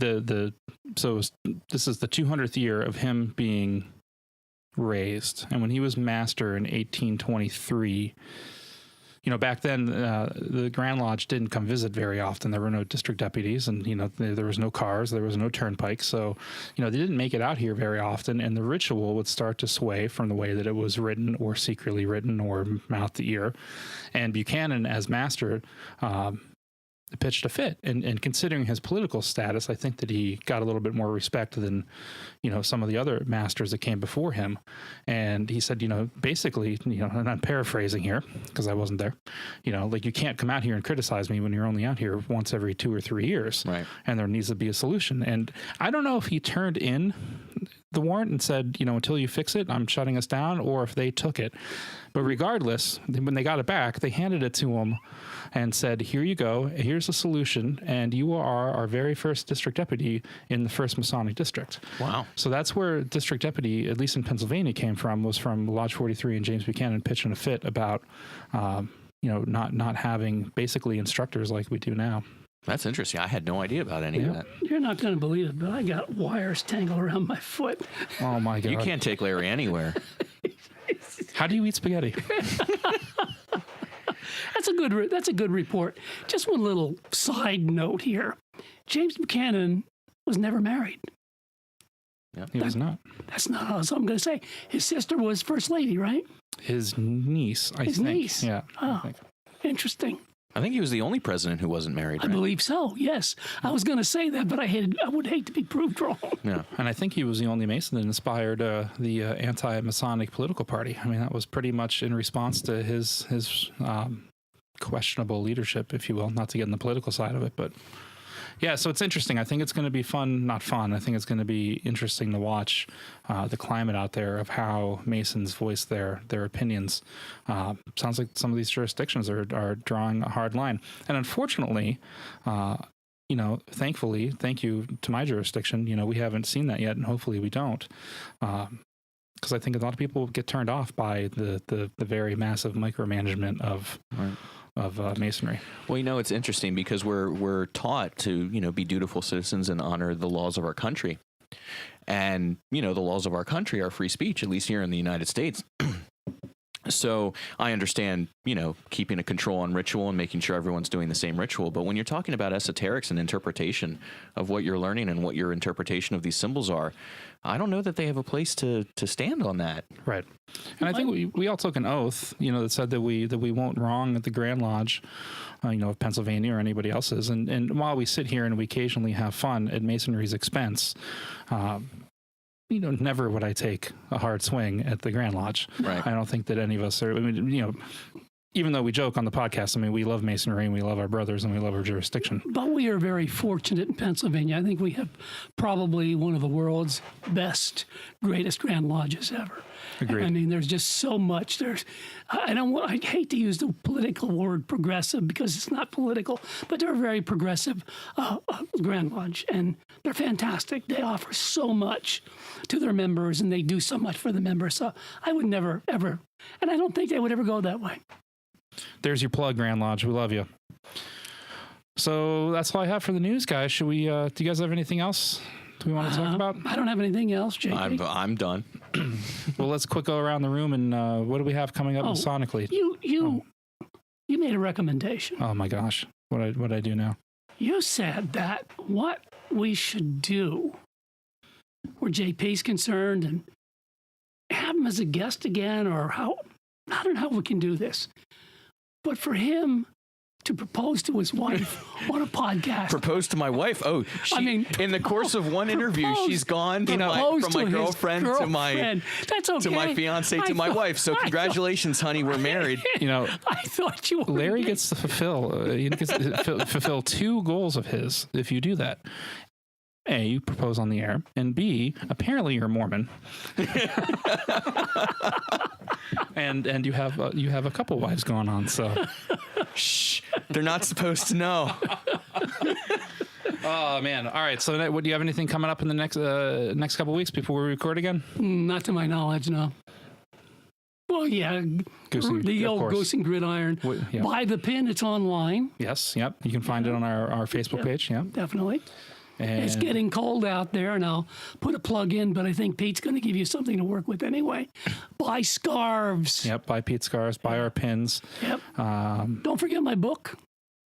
so this is the 200th year of him being raised, and when he was master in 1823, back then the Grand Lodge didn't come visit very often. There were no district deputies, and there was no cars, there was no turnpike, so they didn't make it out here very often, and the ritual would start to sway from the way that it was written or secretly written or mouth to ear. And Buchanan, as master, pitched a fit, and considering his political status, I think that he got a little bit more respect than some of the other masters that came before him. And he said, basically, and I'm paraphrasing here because I wasn't there, like, you can't come out here and criticize me when you're only out here once every 2 or 3 years, right? And there needs to be a solution. And I don't know if he turned in the warrant and said, until you fix it, I'm shutting us down, or if they took it. But regardless, when they got it back, they handed it to him and said, here you go, here's a solution, and you are our very first district deputy in the first Masonic district. Wow. So that's where district deputy, at least in Pennsylvania, came from, was from Lodge 43 and James Buchanan pitching a fit about, not having basically instructors like we do now. That's interesting. I had no idea about any of that. You're not going to believe it, but I got wires tangled around my foot. Oh, my God. You can't take Larry anywhere. How do you eat spaghetti? That's a good report. Just one little side note here. James Buchanan was never married. Yeah, he was not. That's not all I'm going to say. His sister was First Lady, right? His niece, I think. His niece. Yeah. Oh, interesting. I think he was the only president who wasn't married, right? I believe so, yes. I was going to say that, but I would hate to be proved wrong. Yeah, and I think he was the only Mason that inspired the anti-Masonic political party. I mean, that was pretty much in response to his questionable leadership, if you will, not to get in the political side of it, but... Yeah, so it's interesting. I think it's going to be not fun. I think it's going to be interesting to watch the climate out there of how Masons voice their opinions. Sounds like some of these jurisdictions are drawing a hard line. And unfortunately, thankfully, thank you to my jurisdiction, we haven't seen that yet, and hopefully we don't. Because I think a lot of people get turned off by the very massive micromanagement of Masonry. Well, it's interesting because we're taught to, be dutiful citizens and honor the laws of our country. And, the laws of our country are free speech, at least here in the United States. So I understand, keeping a control on ritual and making sure everyone's doing the same ritual. But when you're talking about esoterics and interpretation of what you're learning and what your interpretation of these symbols are, I don't know that they have a place to stand on that. Right. And I think we all took an oath, that said that we won't wrong at the Grand Lodge, of Pennsylvania or anybody else's. And while we sit here and we occasionally have fun at Masonry's expense, never would I take a hard swing at the Grand Lodge. Right. I don't think that any of us are, even though we joke on the podcast, we love Masonry and we love our brothers and we love our jurisdiction. But we are very fortunate in Pennsylvania. I think we have probably one of the world's best, greatest Grand Lodges ever. Agreed. There's just so much. I hate to use the political word progressive because it's not political, but they're a very progressive Grand Lodge, and they're fantastic. They offer so much to their members, and they do so much for the members. So I would never, ever, and I don't think they would ever go that way. There's your plug, Grand Lodge. We love you. So that's all I have for the news, guys. Should we? Do you guys have anything else we want to talk about? I don't have anything else, JP. I'm done. Well, let's quick go around the room and what do we have coming up Masonically? You made a recommendation. Oh my gosh, what I do now? You said that what we should do, where JP's concerned, and have him as a guest again, or how? I don't know how we can do this, but for him to propose to his wife on a podcast. Propose to my wife? Oh, in the course of one interview, she's gone from my girlfriend to my That's okay. to my fiance to my wife. So congratulations, honey, we're married. I thought you were. Larry gets to fulfill two goals of his if you do that. A, you propose on the air, and B, apparently you're Mormon, and you have a couple wives going on. So, shh, they're not supposed to know. Oh man! All right. So, do you have anything coming up in the next couple weeks before we record again? Not to my knowledge, no. Well, yeah, the old Goose and Gridiron. Yeah. Buy the pin; it's online. Yes. Yep. You can find it on our Facebook page. Yeah. Definitely. And it's getting cold out there, and I'll put a plug in, but I think Pete's going to give you something to work with anyway. Buy scarves. Yep, buy Pete's scarves, buy our pins. Yep. Don't forget my book.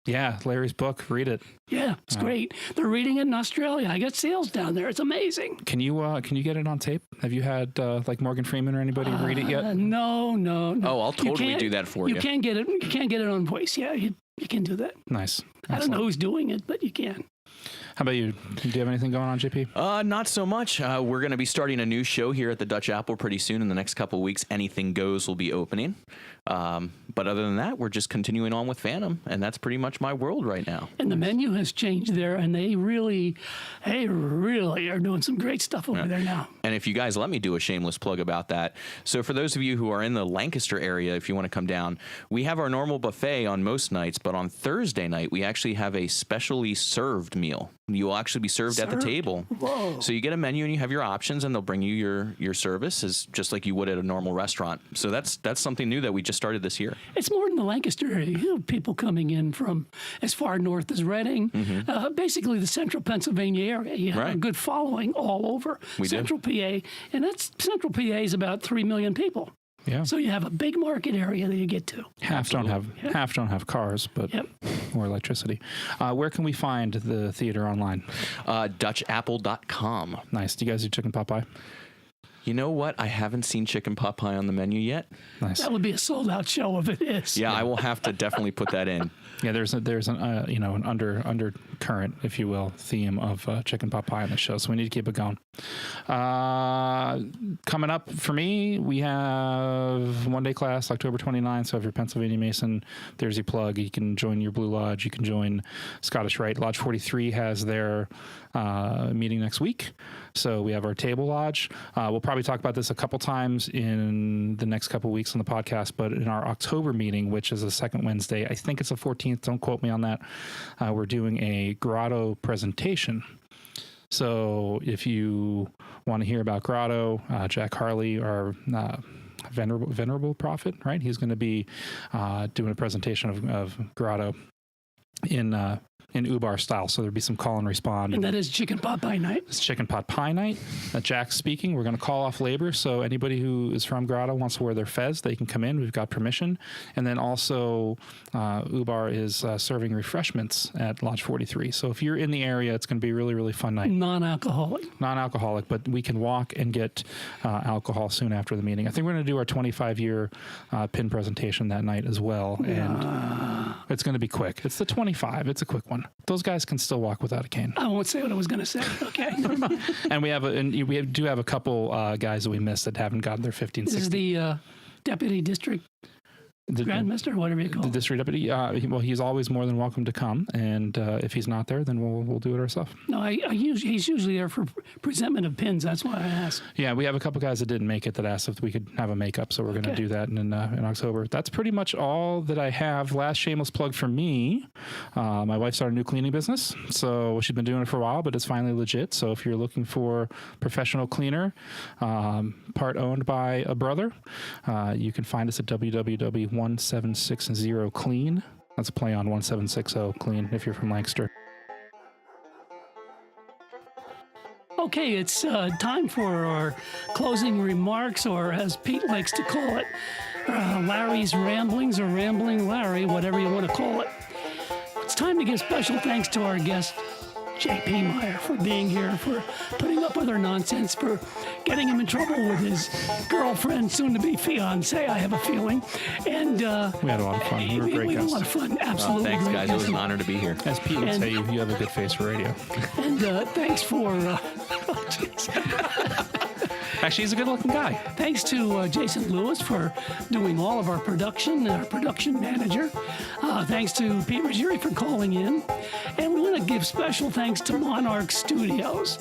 Yeah, Larry's book. Read it. Yeah, it's great. They're reading it in Australia. I got sales down there. It's amazing. Can you get it on tape? Have you had like Morgan Freeman or anybody read it yet? No. Oh, I'll totally do that for you. You can't get it. You can't get it on voice. Yeah, you can do that. Nice. I don't know who's doing it, but you can. How about you? Do you have anything going on, JP? Not so much. We're going to be starting a new show here at the Dutch Apple pretty soon. In the next couple of weeks, Anything Goes will be opening. But other than that, we're just continuing on with Phantom, and that's pretty much my world right now. And the menu has changed there, and they really are doing some great stuff over there now. And if you guys let me do a shameless plug about that. So for those of you who are in the Lancaster area, if you want to come down, we have our normal buffet on most nights, but on Thursday night, we actually have a specially served meal. You will actually be served at the table. Whoa. So you get a menu and you have your options, and they'll bring you your service as just like you would at a normal restaurant. So that's something new that we just started this year. It's more in the Lancaster area. You have people coming in from as far north as Reading, basically the central Pennsylvania area. You have a good following all over Central PA, and Central PA is about 3 million people. Yeah. So you have a big market area that you get to. Half don't have cars, but or electricity. Where can we find the theater online? DutchApple.com. Nice. Do you guys do chicken pot pie? You know what? I haven't seen chicken pot pie on the menu yet. Nice. That would be a sold out show if it is. Yeah, I will have to definitely put that in. Yeah, there's an undercurrent, if you will, theme of chicken pot pie on the show, so we need to keep it going. Coming up for me, we have one-day class, October 29th. So if you're Pennsylvania Mason, there's your plug. You can join your Blue Lodge. You can join Scottish Rite. Lodge 43 has their meeting next week. So we have our table lodge. We'll probably talk about this a couple times in the next couple weeks on the podcast, but in our October meeting, which is the second Wednesday, I think it's the 14th, don't quote me on that, we're doing a grotto presentation. So if you want to hear about grotto, Jack Harley, our venerable prophet, right? He's going to be doing a presentation of grotto in Ubar style. So there'll be some call and respond. And that is chicken pot pie night. It's chicken pot pie night. Jack's speaking. We're going to call off labor. So anybody who is from Grotto wants to wear their fez, they can come in. We've got permission. And then also Ubar is serving refreshments at Lodge 43. So if you're in the area, it's going to be a really, really fun night. Non-alcoholic, but we can walk and get alcohol soon after the meeting. I think we're going to do our 25-year pin presentation that night as well. And it's going to be quick. It's the 25. It's a quick one. Those guys can still walk without a cane. I won't say what I was going to say. Okay. And we do have a couple guys that we missed that haven't gotten their 15, 16. This is the deputy district grandmaster, whatever you call it. The district deputy. Well, he's always more than welcome to come, and if he's not there, then we'll do it ourselves. No, he's usually there for presentment of pins. That's why I asked. Yeah, we have a couple guys that didn't make it that asked if we could have a makeup, so we're going to do that in October. That's pretty much all that I have. Last shameless plug for me. My wife started a new cleaning business, so she's been doing it for a while, but it's finally legit. So if you're looking for professional cleaner, part owned by a brother, you can find us at www.1760clean. That's a play on 1760 clean if you're from Lancaster. Okay, it's time for our closing remarks, or as Pete likes to call it, Larry's Ramblings, or Rambling Larry, whatever you want to call it. It's time to give special thanks to our guest, JP Myer, for being here, for putting up with our nonsense, for getting him in trouble with his girlfriend, soon-to-be fiance, I have a feeling. And we had a lot of fun. We were great guests. We had a lot of fun. Absolutely. Thanks, guys. It was an honor to be here. As Pete would say, you have a good face for radio. And thanks for... Actually, he's a good-looking guy. Thanks to Jason Lewis for doing all of our production, our production manager. Thanks to Pete Ruggieri for calling in. And we want to give special thanks to Monarch Studios,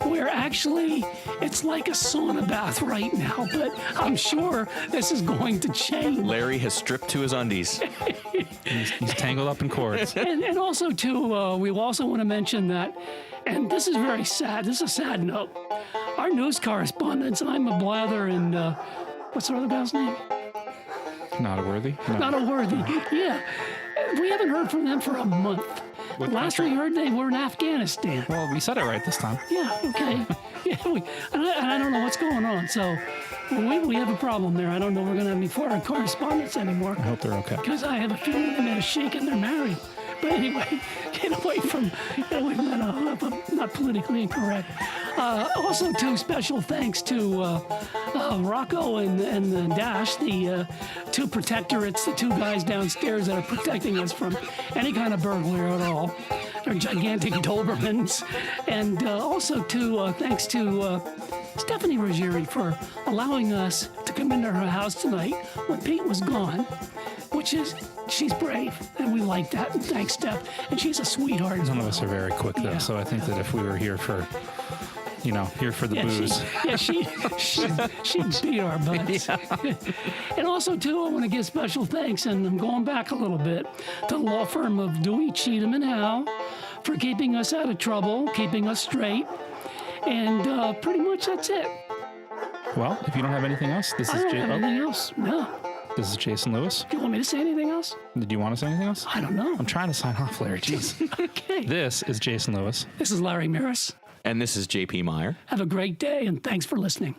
where actually it's like a sauna bath right now, but I'm sure this is going to change. Larry has stripped to his undies. He's tangled up in cords. And also, too, we also want to mention that, and this is very sad, this is a sad note, our news correspondents, Ima Blather and, what's the other guy's name? Not a worthy? No. Not a worthy, yeah. We haven't heard from them for a month. What Last country? we heard, they were in Afghanistan. Well, we said it right this time. Yeah, okay. Yeah, and I don't know what's going on, so we have a problem there. I don't know if we're going to have any foreign correspondents anymore. I hope they're okay. Because I have a feeling they made a shake and they're married. But anyway, get away from that. Not politically incorrect. Also, too, special thanks to Rocco and Dash, the two protectorates, the two guys downstairs that are protecting us from any kind of burglar at all. They're gigantic Dobermans. And also, too, thanks to Stephanie Ruggieri for allowing us to come into her house tonight when Pete was gone. Which is, she's brave, and we like that. And thanks, Steph. And she's a sweetheart. None of us are very quick, though, so I think that if we were here for, here for the booze. She'd beat our butts. Yeah. And also, too, I want to give special thanks, and I'm going back a little bit, to the law firm of Dewey, Cheatham, and Howe for keeping us out of trouble, keeping us straight. And pretty much that's it. Well, if you don't have anything else, this is anything else. No. This is Jason Lewis. Do you want me to say anything else? Did you want to say anything else? I don't know. I'm trying to sign off, Larry. Jeez. Okay. This is Jason Lewis. This is Larry Merris. And this is JP Myer. Have a great day, and thanks for listening.